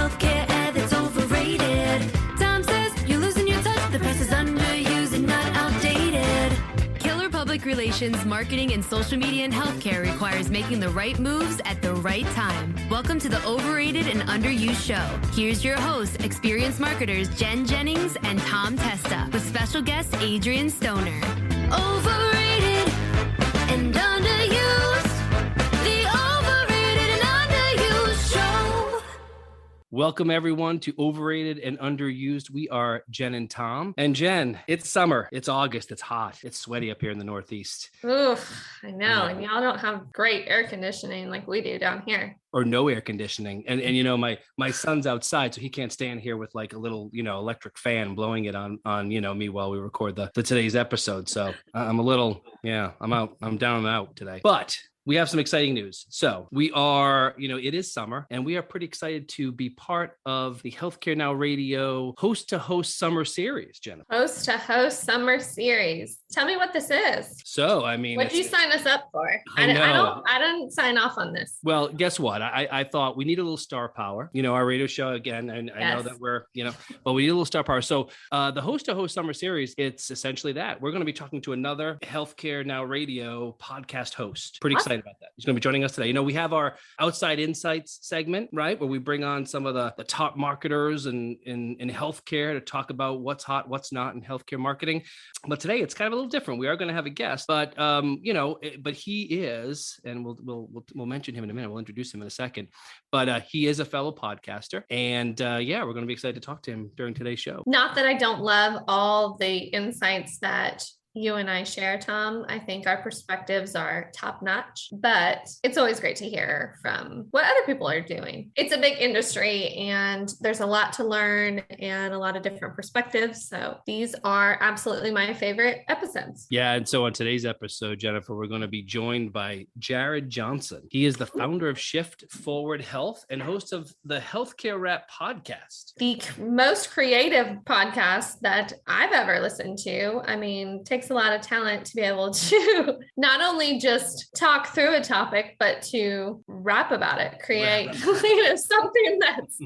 healthcare ed that's overrated. Tom says you're losing your touch, the press is underused and not outdated. Killer public relations, marketing, and social media in healthcare requires making the right moves at the right time. Welcome to the Overrated and Underused Show. Here's your hosts, experienced marketers Jennings and Tom Testa, with special guest Adrian Stoner. Overrated and underused. The Overrated and Underused Show. Welcome, everyone, to Overrated and Underused. We are Jen and Tom. And Jen, it's summer. It's August. It's hot. It's sweaty up here in the Northeast. Oof, I know. And y'all don't have great air conditioning like we do down here. Or no air conditioning. And you know, my son's outside, so he can't stand here with like a little, electric fan blowing it on me while we record the today's episode. So I'm a little, I'm out. I'm down and out today. But we have some exciting news. So we are, it is summer, and we are pretty excited to be part of the HealthcareNOW Radio host-to-host summer series, Jennifer. Host-to-host summer series. Tell me what this is. So, I mean, what did you sign us up for? I didn't sign off on this. Well, guess what? I thought we need a little star power. Our radio show again, and I know that we're, but we need a little star power. So the host-to-host summer series, it's essentially that. We're going to be talking to another HealthcareNOW Radio podcast host. Pretty excited about that. He's going to be joining us today. We have our Outside Insights segment, right, where we bring on some of the top marketers in healthcare to talk about what's hot, what's not in healthcare marketing. But today it's kind of a little different. We are going to have a guest, but but he is, and we'll mention him in a minute. We'll introduce him in a second. But he is a fellow podcaster, and we're going to be excited to talk to him during today's show. Not that I don't love all the insights that you and I share, Tom. I think our perspectives are top notch, but it's always great to hear from what other people are doing. It's a big industry and there's a lot to learn and a lot of different perspectives. So these are absolutely my favorite episodes. Yeah. And so on today's episode, Jennifer, we're going to be joined by Jared Johnson. He is the founder of Shift.Health and host of the Healthcare Rap podcast. The most creative podcast that I've ever listened to. I mean, takes a lot of talent to be able to not only just talk through a topic, but to rap about it, create something that's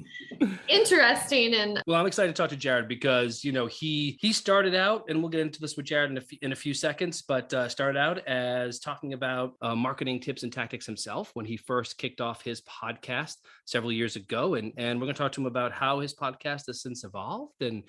interesting. And well, I'm excited to talk to Jared because he started out, and we'll get into this with Jared in a few seconds, but started out as talking about marketing tips and tactics himself when he first kicked off his podcast several years ago, and we're going to talk to him about how his podcast has since evolved, and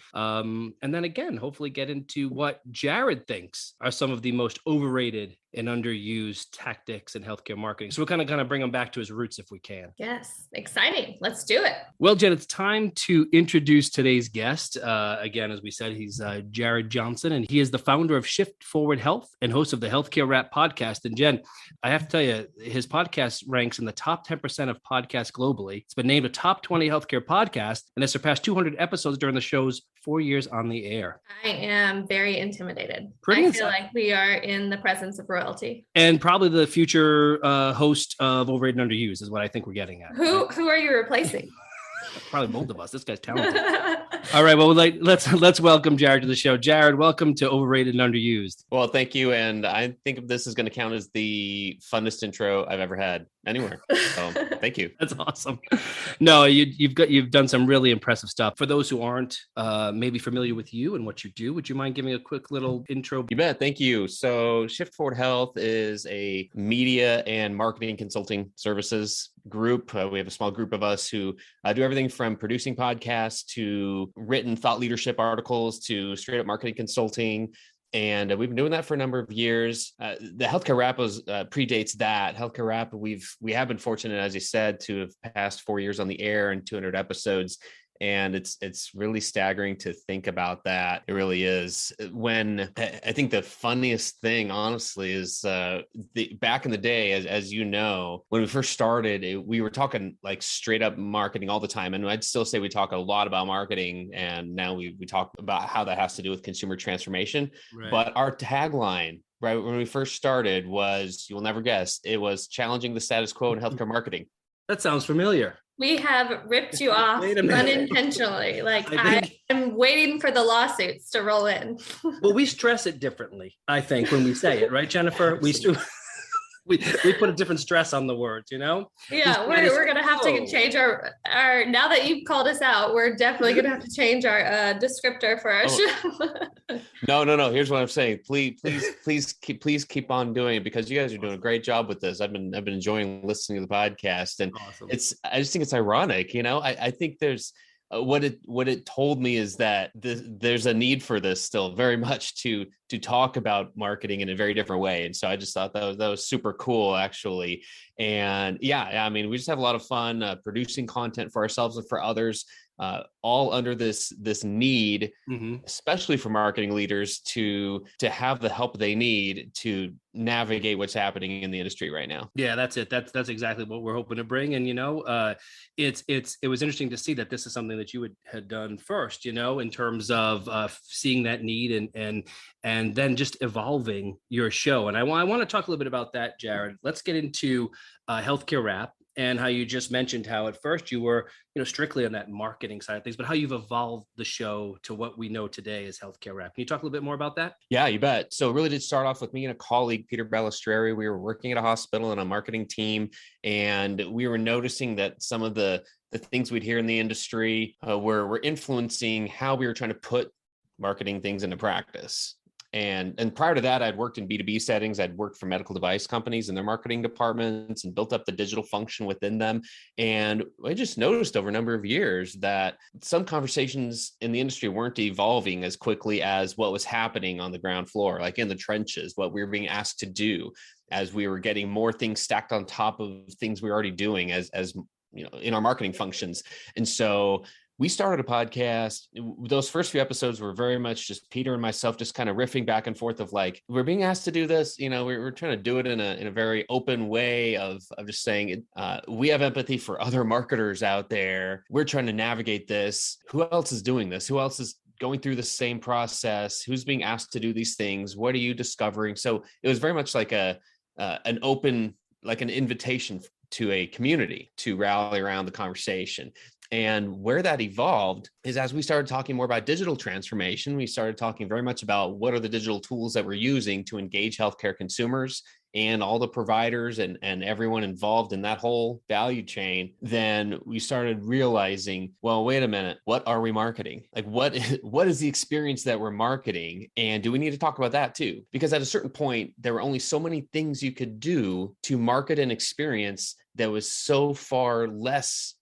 then again, hopefully get into what Jared thinks are some of the most overrated and underused tactics in healthcare marketing. So we're kind of bring him back to his roots if we can. Yes, exciting. Let's do it. Well, Jen, it's time to introduce today's guest. Again, as we said, he's Jared Johnson, and he is the founder of Shift.Health and host of the Healthcare Rap podcast. And Jen, I have to tell you, his podcast ranks in the top 10% of podcasts globally. It's been named a top 20 healthcare podcast and has surpassed 200 episodes during the show's 4 years on the air. I am very intimidated. I feel like we are in the presence of royalty. And probably the future host of Overrated and Underused is what I think we're getting at. Who are you replacing? Probably both of us. This guy's talented. All right. Well, let's welcome Jared to the show. Jared, welcome to Overrated and Underused. Well, thank you. And I think this is going to count as the funnest intro I've ever had anywhere. So thank you. That's awesome. No, you've done some really impressive stuff. For those who aren't maybe familiar with you and what you do, would you mind giving a quick little intro? You bet. Thank you. So Shift.Health is a media and marketing consulting services group. We have a small group of us who do everything from producing podcasts to written thought leadership articles to straight up marketing consulting. And we've been doing that for a number of years. The Healthcare Rap predates that. Healthcare Rap, we have been fortunate, as you said, to have passed 4 years on the air and 200 episodes. And it's really staggering to think about that. It really is. When I think the funniest thing, honestly, is back in the day, as you know, when we first started, we were talking like straight up marketing all the time. And I'd still say we talk a lot about marketing. And now we talk about how that has to do with consumer transformation. Right. But our tagline, right, when we first started was, you'll never guess, it was challenging the status quo in healthcare marketing. That sounds familiar. We have ripped you off unintentionally. I'm waiting for the lawsuits to roll in. Well, we stress it differently, I think, when we say it, right, Jennifer? we put a different stress on the words, you know? Yeah, we're gonna have to change our now that you've called us out, we're definitely gonna have to change our descriptor for our show. No. Here's what I'm saying. Please keep on doing it, because you guys are doing a great job with this. I've been enjoying listening to the podcast, and Awesome. I just think it's ironic, you know. I think there's what it told me is that there's a need for this still very much to talk about marketing in a very different way. And so I just thought that was super cool, actually. And yeah, I mean, we just have a lot of fun producing content for ourselves and for others, all under this need, especially for marketing leaders to have the help they need to navigate what's happening in the industry right now. Yeah, that's it. That's exactly what we're hoping to bring. And, you know, it was interesting to see that this is something that you had done first, you know, in terms of seeing that need and then just evolving your show. And I want to talk a little bit about that, Jared. Let's get into Healthcare Wrap, and how you just mentioned how at first you were, you know, strictly on that marketing side of things, but how you've evolved the show to what we know today as Healthcare Wrap. Can you talk a little bit more about that? Yeah, you bet. So it really did start off with me and a colleague, Peter Balistreri. We were working at a hospital and a marketing team, and we were noticing that some of the things we'd hear in the industry were influencing how we were trying to put marketing things into practice. And prior to that, I'd worked in B2B settings. I'd worked for medical device companies and their marketing departments and built up the digital function within them. And I just noticed over a number of years that some conversations in the industry weren't evolving as quickly as what was happening on the ground floor, like in the trenches, what we were being asked to do, as we were getting more things stacked on top of things we were already doing as you know, in our marketing functions. And so we started a podcast. Those first few episodes were very much just Peter and myself just kind of riffing back and forth of like, we're being asked to do this. You know, we're trying to do it in a very open way of just saying, we have empathy for other marketers out there. We're trying to navigate this. Who else is doing this? Who else is going through the same process? Who's being asked to do these things? What are you discovering? So it was very much like an open, like an invitation to a community to rally around the conversation. And where that evolved is as we started talking more about digital transformation, we started talking very much about what are the digital tools that we're using to engage healthcare consumers and all the providers and everyone involved in that whole value chain. Then we started realizing, well, wait a minute, what are we marketing? Like what is the experience that we're marketing? And do we need to talk about that too? Because at a certain point, there were only so many things you could do to market an experience that was so far less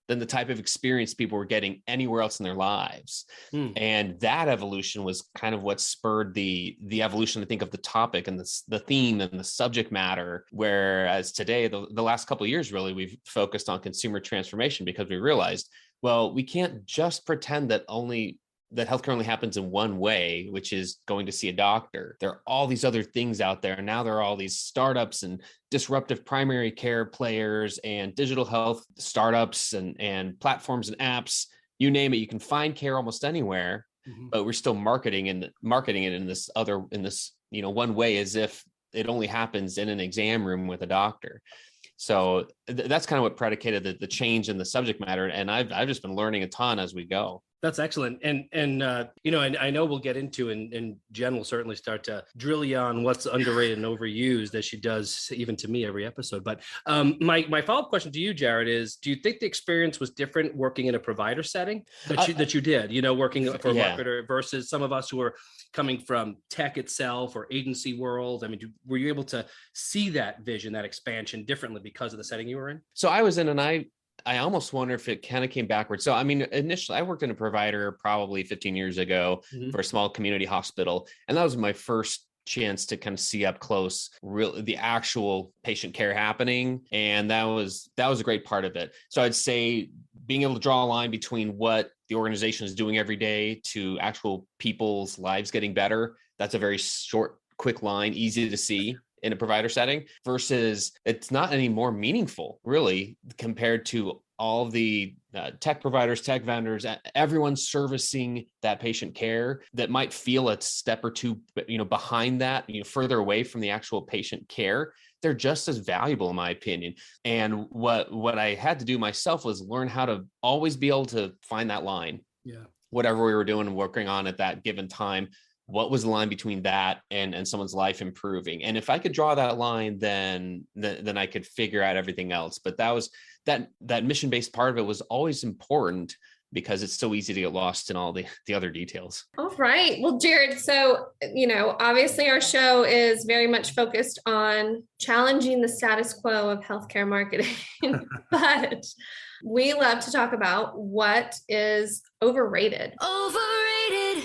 than the type of experience people were getting anywhere else in their lives. And that evolution was kind of what spurred the evolution, I think, of the topic and the theme and the subject matter. Whereas today, the last couple of years, really, we've focused on consumer transformation because we realized, well, we can't just pretend that healthcare only happens in one way, which is going to see a doctor. There are all these other things out there. And now there are all these startups and disruptive primary care players and digital health startups and platforms and apps, you name it. You can find care almost anywhere, but we're still marketing it in this one way, as if it only happens in an exam room with a doctor. So that's kind of what predicated the change in the subject matter. And I've just been learning a ton as we go. That's excellent. And I know we'll get into, and Jen will certainly start to drill you on what's underrated and overused, as she does even to me every episode. But my follow-up question to you, Jared, is, do you think the experience was different working in a provider setting that you did, working for a marketer versus some of us who are coming from tech itself or agency world? I mean, were you able to see that vision, that expansion differently because of the setting you were in? So I was in, and I almost wonder if it kind of came backwards. So, I mean, initially I worked in a provider probably 15 years ago for a small community hospital. And that was my first chance to kind of see up close the actual patient care happening. And that was a great part of it. So I'd say being able to draw a line between what the organization is doing every day to actual people's lives getting better. That's a very short, quick line, easy to see in a provider setting, versus it's not any more meaningful really compared to all the tech providers, tech vendors, everyone servicing that patient care that might feel a step or two, behind that, further away from the actual patient care. They're just as valuable, in my opinion. And what I had to do myself was learn how to always be able to find that line. Yeah. Whatever we were doing and working on at that given time, what was the line between that and someone's life improving? And if I could draw that line, then I could figure out everything else. But that mission-based part of it was always important, because it's so easy to get lost in all the other details. All right. Well, Jared, so, obviously our show is very much focused on challenging the status quo of healthcare marketing, but we love to talk about what is overrated. Overrated.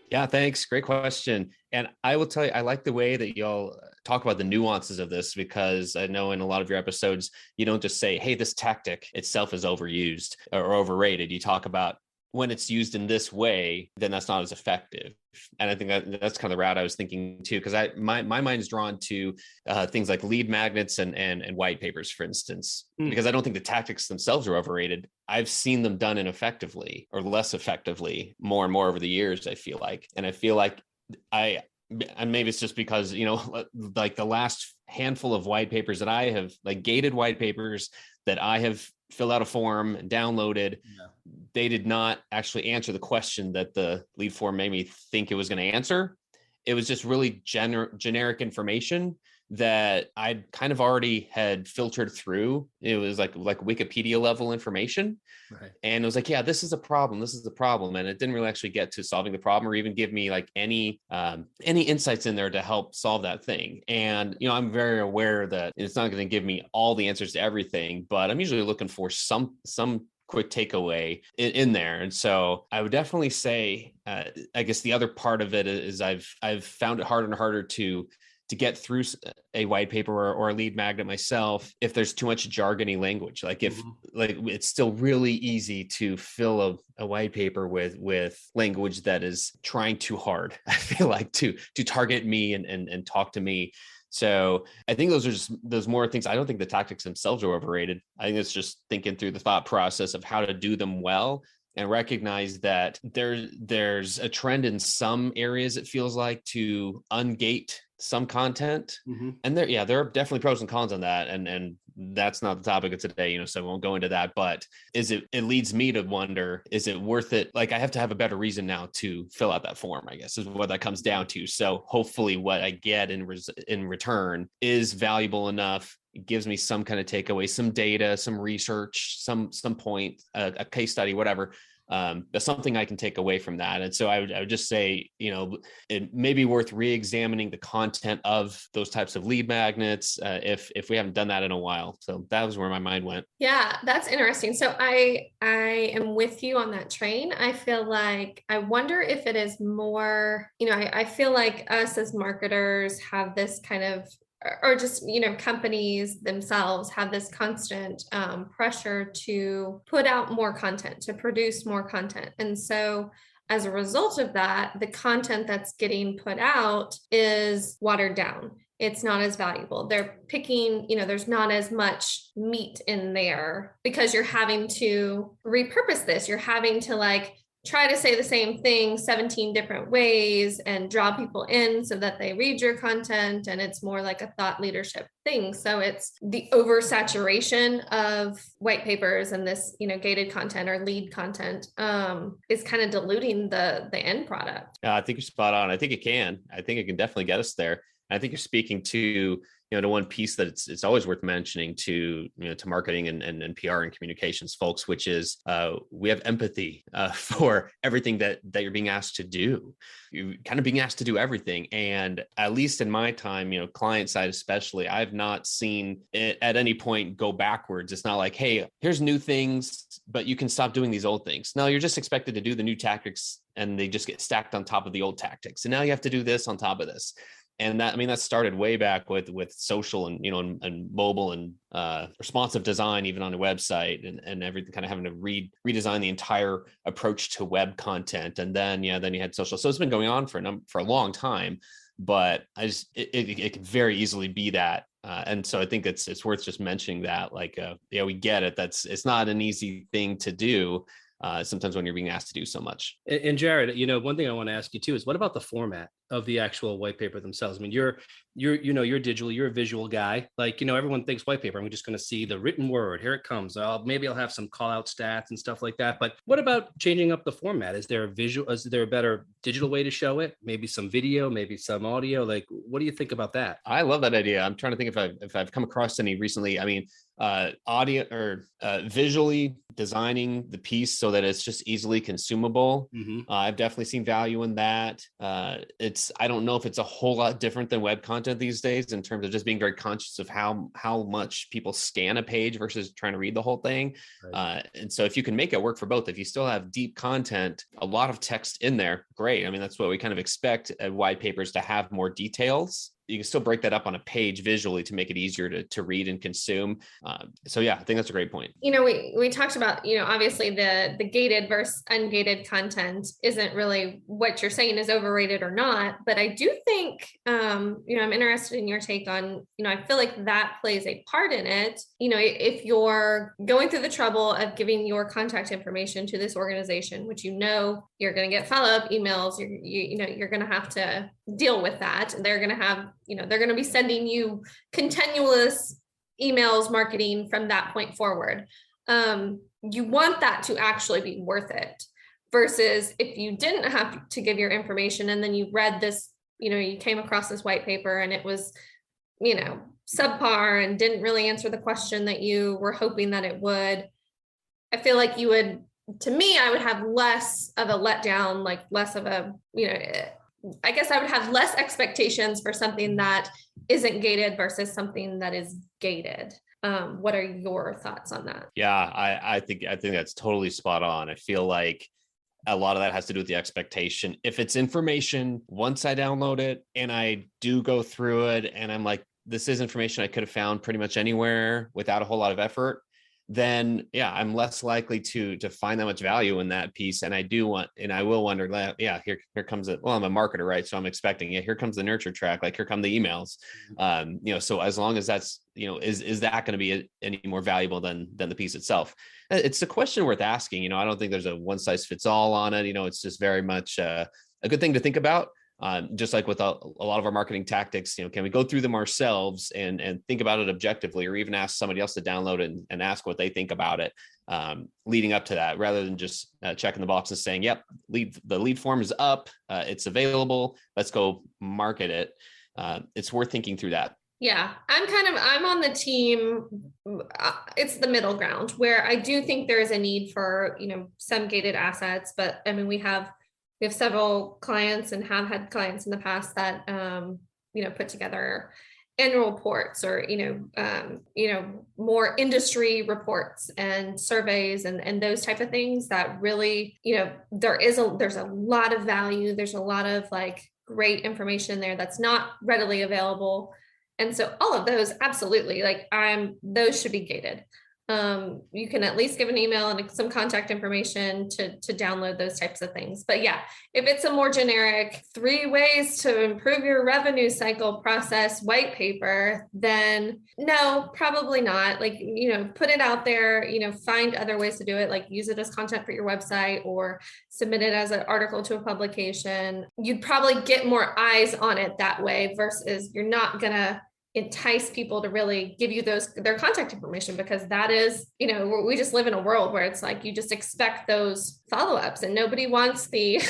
Yeah, thanks. Great question. And I will tell you, I like the way that y'all talk about the nuances of this, because I know in a lot of your episodes, you don't just say, hey, this tactic itself is overused or overrated. You talk about when it's used in this way, then that's not as effective. And I think that's kind of the route I was thinking too, because my mind is drawn to things like lead magnets and white papers, for instance, because I don't think the tactics themselves are overrated. I've seen them done ineffectively or less effectively more and more over the years, I feel like. And I feel like and maybe it's just because, like the last handful of white papers that I have, like gated white papers that I have filled out a form and downloaded, they did not actually answer the question that the lead form made me think it was going to answer. It was just really generic information that I'd kind of already had filtered through. It was like Wikipedia level information. Right. And it was like, yeah, this is a problem. This is the problem. And it didn't really actually get to solving the problem or even give me like any insights in there to help solve that thing. And, I'm very aware that it's not going to give me all the answers to everything, but I'm usually looking for some quick takeaway in there. And so I would definitely say, I guess the other part of it is I've found it harder and harder to get through a white paper or a lead magnet myself if there's too much jargony language. Like if like it's still really easy to fill a white paper with language that is trying too hard, I feel like, to target me and talk to me. So I think those more things. I don't think the tactics themselves are overrated. I think it's just thinking through the thought process of how to do them well, and recognize that there's a trend in some areas, it feels like, to ungate some content. And there are definitely pros and cons on that. And that's not the topic of today, so I won't go into that. But it leads me to wonder, is it worth it? Like, I have to have a better reason now to fill out that form, I guess, is what that comes down to. So hopefully what I get in return is valuable enough. It gives me some kind of takeaway, some data, some research, some point, a case study, whatever. That's something I can take away from that. And so I would just say, it may be worth re-examining the content of those types of lead magnets if we haven't done that in a while. So that was where my mind went. Yeah, that's interesting. So I am with you on that train. I feel like, I wonder if it is more, I feel like us as marketers have this kind of, or just, companies themselves have this constant pressure to put out more content, to produce more content. And so as a result of that, the content that's getting put out is watered down. It's not as valuable. They're picking, there's not as much meat in there because you're having to repurpose this. You're having to try to say the same thing 17 different ways and draw people in so that they read your content. And it's more like a thought leadership thing. So it's the oversaturation of white papers and this, gated content or lead content is kind of diluting the end product. I think you're spot on. I think it can definitely get us there. I think you're speaking to, to one piece that it's always worth mentioning to marketing and PR and communications folks, which is we have empathy for everything that you're being asked to do. You're kind of being asked to do everything. And at least in my time, client side especially, I've not seen it at any point go backwards. It's not like, hey, here's new things, but you can stop doing these old things. No, you're just expected to do the new tactics and they just get stacked on top of the old tactics. And now you have to do this on top of this. And that started way back with social and, and mobile and responsive design, even on a website and everything, kind of having to redesign the entire approach to web content. And then you had social. So it's been going on for a long time, but it could very easily be that. And so I think it's worth just mentioning that, we get it. It's not an easy thing to do. sometimes when you're being asked to do so much. And Jared, one thing I want to ask you too is what about the format of the actual white paper themselves? I mean, you're digital, you're a visual guy. Like, everyone thinks white paper, I'm just going to see the written word. Here it comes. Maybe I'll have some call out stats and stuff like that. But what about changing up the format? Is there a better digital way to show it? Maybe some video, maybe some audio. Like, what do you think about that? I love that idea. I'm trying to think if I've come across any recently. I mean, audio or visually designing the piece so that it's just easily consumable. I've definitely seen value in that. I don't know if it's a whole lot different than web content these days in terms of just being very conscious of how much people scan a page versus trying to read the whole thing. Right. And so if you can make it work for both, if you still have deep content, a lot of text in there, great. I mean, that's what we kind of expect white papers to have more details. You can still break that up on a page visually to make it easier to read and consume. So yeah, I think that's a great point. We talked about, obviously the gated versus ungated content isn't really what you're saying is overrated or not, but I do think, I'm interested in your take on, I feel like that plays a part in it. If you're going through the trouble of giving your contact information to this organization, which you're going to get follow-up emails, you're going to have to deal with that. They're going to have, they're going to be sending you continuous emails marketing from that point forward. You want that to actually be worth it versus if you didn't have to give your information and then you read this, you came across this white paper and it was, subpar and didn't really answer the question that you were hoping that it would. I feel like I would have less of a letdown, like less of a, I guess I would have less expectations for something that isn't gated versus something that is gated. What are your thoughts on that? Yeah, I think that's totally spot on. I feel like a lot of that has to do with the expectation. If it's information, once I download it and I do go through it and I'm like, this is information I could have found pretty much anywhere without a whole lot of effort, then yeah, I'm less likely to find that much value in that piece. And I will wonder, yeah, here comes it. Well, I'm a marketer, right? So I'm expecting, here comes the nurture track, like here come the emails. So as long as that's, is that going to be any more valuable than the piece itself? It's a question worth asking. I don't think there's a one size fits all on it. It's just very much a good thing to think about. Just like with a lot of our marketing tactics, can we go through them ourselves and think about it objectively, or even ask somebody else to download it and ask what they think about it leading up to that, rather than just checking the box and saying, yep, the lead form is up, it's available, let's go market it. It's worth thinking through that. Yeah, I'm on the team. It's the middle ground where I do think there is a need for, some gated assets, but I mean, we have several clients and have had clients in the past that, put together annual reports or, more industry reports and surveys and those type of things that really, there's a lot of value. There's a lot of like great information there that's not readily available. And so all of those, absolutely, those should be gated. You can at least give an email and some contact information to download those types of things. But yeah, if it's a more generic 3 ways to improve your revenue cycle process white paper, then no, probably not. Put it out there, find other ways to do it, like use it as content for your website or submit it as an article to a publication. You'd probably get more eyes on it that way versus you're not going to entice people to really give you their contact information, because that is, we just live in a world where it's like, you just expect those follow-ups and nobody wants the,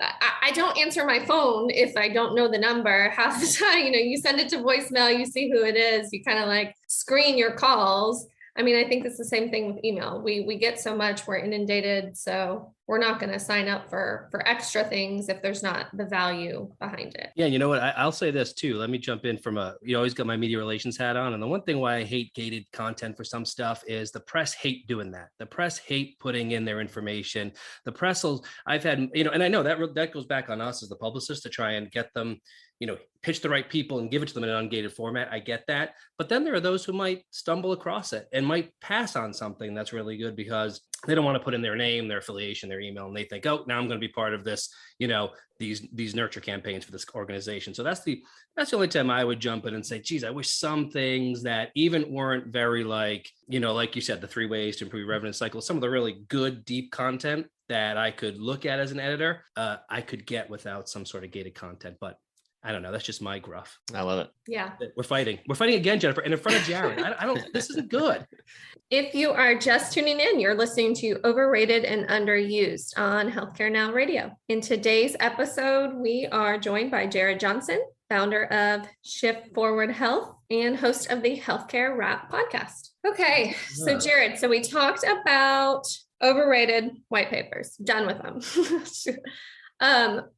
I don't answer my phone if I don't know the number half the time. You send it to voicemail, you see who it is, you kind of like screen your calls. I mean, I think it's the same thing with email. We get so much, we're inundated. So we're not going to sign up for extra things if there's not the value behind it. Yeah. You know what? I'll say this too. Let me jump in from you always got my media relations hat on. And the one thing why I hate gated content for some stuff is the press hate doing that. The press hate putting in their information. The press I've had, and I know that goes back on us as the publicist to try and get them, pitch the right people and give it to them in an ungated format. I get that. But then there are those who might stumble across it and might pass on something that's really good because they don't want to put in their name, their affiliation, their email, and they think, oh, now I'm going to be part of this, these nurture campaigns for this organization. So that's the only time I would jump in and say, geez, I wish some things that even weren't very like you said, the 3 ways to improve revenue cycle, some of the really good, deep content that I could look at as an editor, I could get without some sort of gated content. But I don't know. That's just my gruff. I love it. Yeah. We're fighting again, Jennifer, and in front of Jared. I don't, this isn't good. If you are just tuning in, you're listening to Overrated and Underused on Healthcare Now Radio. In today's episode, we are joined by Jared Johnson, founder of Shift.Health and host of the Healthcare Wrap podcast. Okay. So Jared, we talked about overrated white papers, done with them.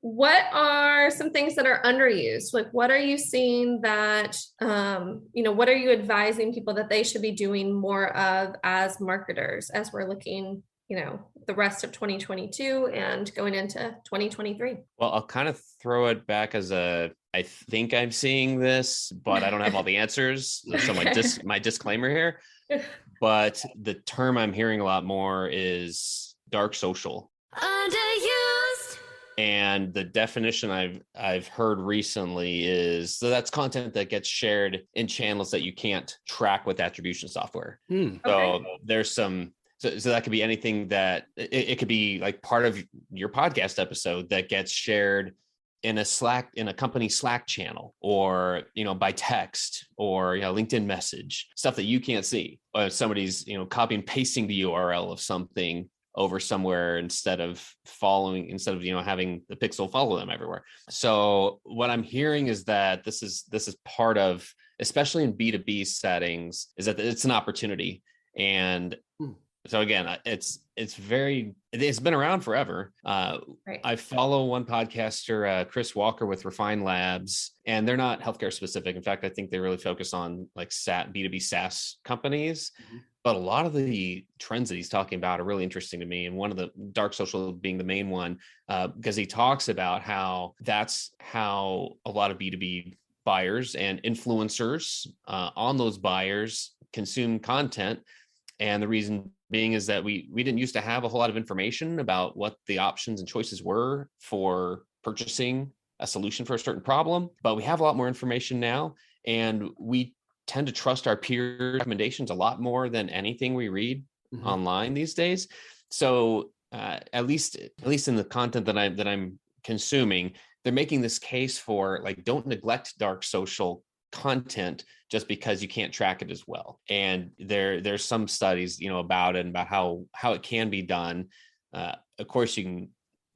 What are some things that are underused? Like, what are you seeing that, what are you advising people that they should be doing more of as marketers as we're looking, the rest of 2022 and going into 2023? Well, I'll kind of throw it back as I think I'm seeing this, but I don't have all the answers. So my disclaimer here, but the term I'm hearing a lot more is dark social. Underused. And the definition I've heard recently is, so that's content that gets shared in channels that you can't track with attribution software. So there's some, so that could be anything that it could be like part of your podcast episode that gets shared in a company Slack channel, or, by text, or, LinkedIn message, stuff that you can't see. Or somebody's, copy and pasting the URL of something over somewhere instead of having the pixel follow them everywhere. So what I'm hearing is that this is part of, especially in B2B settings, is that it's an opportunity. And so again, it's been around forever. Right. I follow one podcaster, Chris Walker with Refine Labs, and they're not healthcare specific. In fact, I think they really focus on like B2B SaaS companies. Mm-hmm. But a lot of the trends that he's talking about are really interesting to me. And one of the dark social being the main one, because he talks about how that's how a lot of B2B buyers and influencers on those buyers consume content. And the reason being is that we didn't used to have a whole lot of information about what the options and choices were for purchasing a solution for a certain problem, but we have a lot more information now, and we tend to trust our peer recommendations a lot more than anything we read online these days. So at least in the content that I'm consuming, they're making this case for like, don't neglect dark social content just because you can't track it as well. And there's some studies, about it and about how it can be done. Of course, you can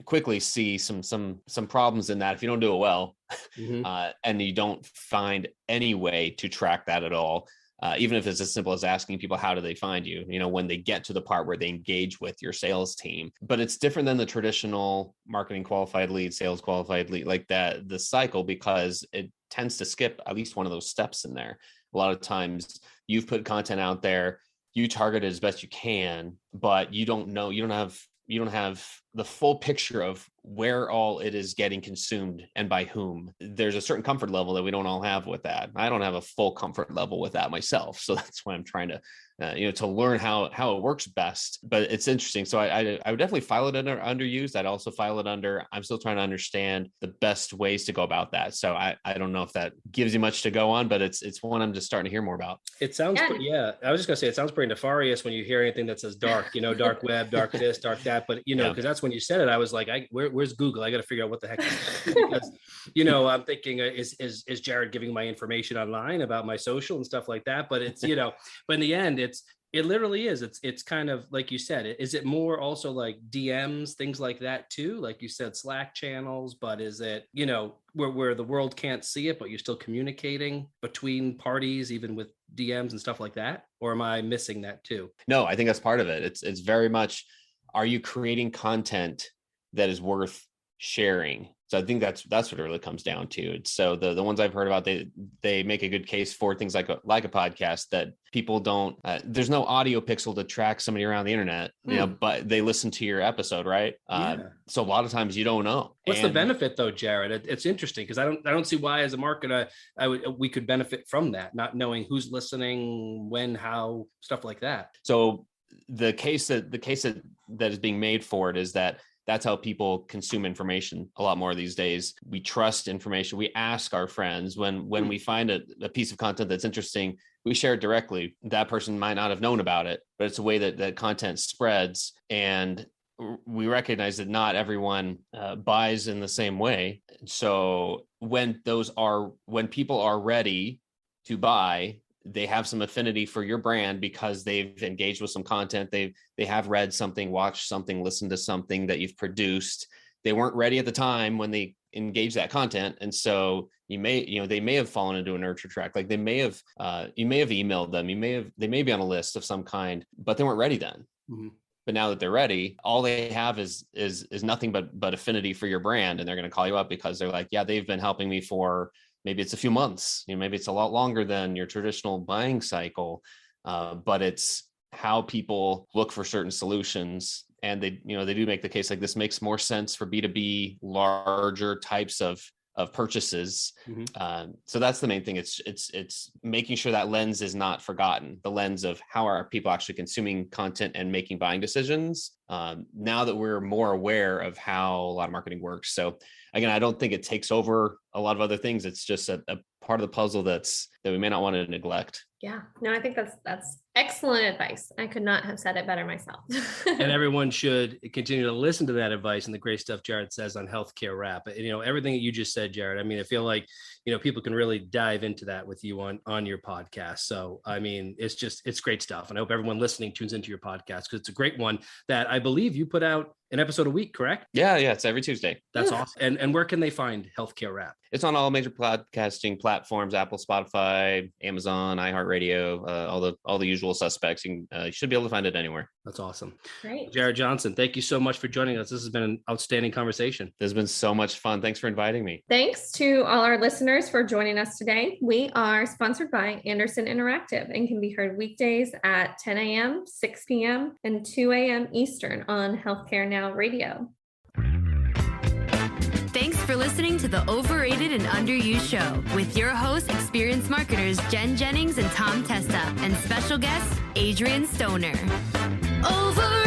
quickly see some problems in that if you don't do it well, and you don't find any way to track that at all. Even if it's as simple as asking people, how do they find you, when they get to the part where they engage with your sales team. But it's different than the traditional marketing qualified lead, sales qualified lead, like that, the cycle, because it tends to skip at least one of those steps in there. A lot of times you've put content out there, you target it as best you can, but you don't have the full picture of where all it is getting consumed and by whom. There's a certain comfort level that we don't all have with that. I don't have a full comfort level with that myself. So that's why I'm trying to, to learn how it works best. But it's interesting. So I would definitely file it under underused. I'd also file it under, I'm still trying to understand the best ways to go about that. So I don't know if that gives you much to go on, but it's one I'm just starting to hear more about. It sounds, I was just gonna say, it sounds pretty nefarious when you hear anything that says dark, dark web, dark this, dark that. But, because that's when you said it, I was like, where's Google? I got to figure out what the heck, because, I'm thinking, is Jared giving my information online about my social and stuff like that? But it's, but in the end, it literally is. It's kind of like you said. Is it more also like DMs, things like that too? Like you said, Slack channels, but is it, where the world can't see it, but you're still communicating between parties, even with DMs and stuff like that? Or am I missing that too? No, I think that's part of it. It's very much, are you creating content that is worth sharing? So I think that's what it really comes down to. So the ones I've heard about, they make a good case for things like a podcast that people don't, there's no audio pixel to track somebody around the internet, but they listen to your episode, right? So a lot of times you don't know. What's the benefit though, Jared? It's interesting because I don't see why as a marketer we could benefit from that, not knowing who's listening, when, how, stuff like that. So the case that is being made for it is that that's how people consume information a lot more these days. We trust information. We ask our friends when we find a piece of content that's interesting, we share it directly. That person might not have known about it, but it's a way that content spreads. And we recognize that not everyone buys in the same way. So when people are ready to buy, they have some affinity for your brand because they've engaged with some content. They have read something, watched something, listened to something that you've produced. They weren't ready at the time when they engaged that content. And so they may have fallen into a nurture track. Like you may have emailed them. They may be on a list of some kind, but they weren't ready then. Mm-hmm. But now that they're ready, all they have is nothing but affinity for your brand. And they're going to call you up because they're like, yeah, they've been helping me for maybe it's a few months, maybe it's a lot longer than your traditional buying cycle, but it's how people look for certain solutions. And they do make the case like this makes more sense for B2B, larger types of purchases. Mm-hmm. So that's the main thing. It's making sure that lens is not forgotten. The lens of how are people actually consuming content and making buying decisions. Now that we're more aware of how a lot of marketing works. So again, I don't think it takes over a lot of other things. It's just a part of the puzzle that we may not want to neglect. Yeah, no, I think that's excellent advice. I could not have said it better myself. And everyone should continue to listen to that advice and the great stuff Jared says on HealthcareNOW. Everything that you just said, Jared, I mean, I feel like, people can really dive into that with you on your podcast. So, I mean, it's great stuff. And I hope everyone listening tunes into your podcast because it's a great one that I believe you put out an episode a week, correct? Yeah. It's every Tuesday. That's awesome. And where can they find HealthcareNOW? It's on all major podcasting platforms, Apple, Spotify, Amazon, iHeartRadio, all the usual suspects. You should be able to find it anywhere. That's awesome. Great. Jared Johnson, thank you so much for joining us. This has been an outstanding conversation. This has been so much fun. Thanks for inviting me. Thanks to all our listeners for joining us today. We are sponsored by Anderson Interactive and can be heard weekdays at 10 a.m., 6 p.m., and 2 a.m. Eastern on HealthcareNOW Radio. Thanks for listening to the Overrated and Underused show with your hosts, experienced marketers Jennings and Testa, and special guest Adrian Stoner. Overrated.